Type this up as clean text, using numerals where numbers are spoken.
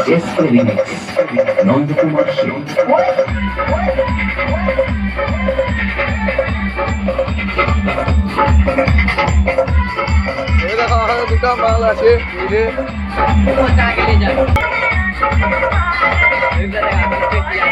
Este remix, Nondokumar Show. ये देखो हमारे दुकान माल আছে ये ऊपर जाके ले जाओ एक जगह पे किया